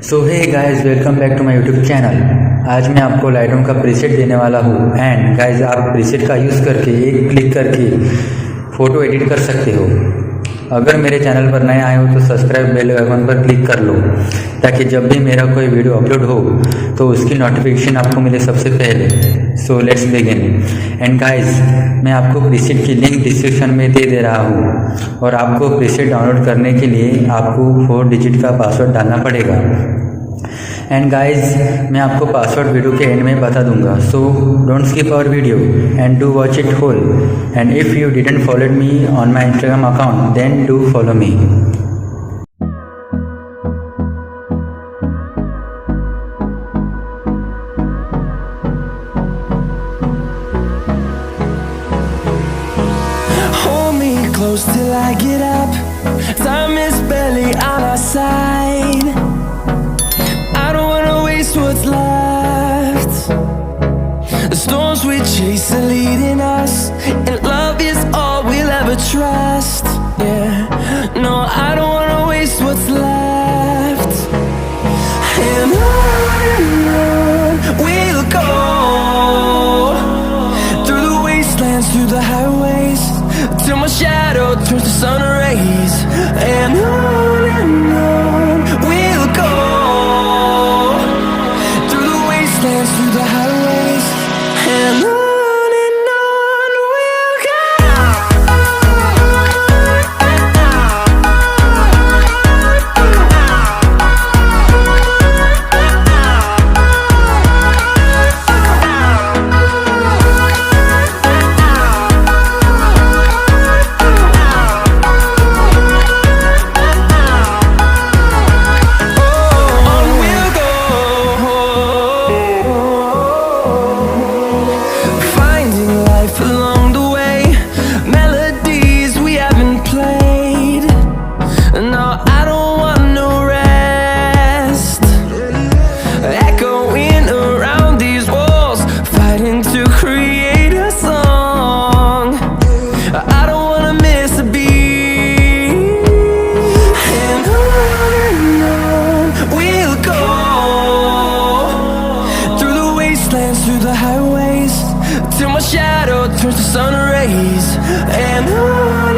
So hey guys, welcome back to my YouTube channel. आज मैं आपको लाइटरूम का प्रीसेट देने वाला हूँ। एंड गाइस, आप प्रीसेट का यूज़ करके एक क्लिक करके फ़ोटो एडिट कर सकते हो। अगर मेरे चैनल पर नए आए हो तो सब्सक्राइब बेल आइकन पर क्लिक कर लो, ताकि जब भी मेरा कोई वीडियो अपलोड हो तो उसकी नोटिफिकेशन आपको मिले सबसे पहले। So let's begin. And guys, मैं आपको प्रीसेट की लिंक डिस्क्रिप्शन में दे रहा हूँ, और आपको प्रीसेट डाउनलोड करने के लिए आपको 4 डिजिट का पासवर्ड डालना पड़ेगा। एंड गाइज, मैं आपको पासवर्ड वीडियो के एंड में बता दूंगा। So don't skip our video and do watch it whole. And if you didn't follow me on my Instagram account, then do follow me. Close till I get up. Time is barely on our side. I don't wanna waste what's left. The storms we chase are leading us, and love is all we'll ever trust. Yeah, no, I don't wanna waste what's left. And on we'll go, through the wastelands, through the highways, till my shadow turns to sun rays. And on we'll go, through the wastelands, through the highways, and on we'll go. Through the highways, till my shadow turns to sun rays. And on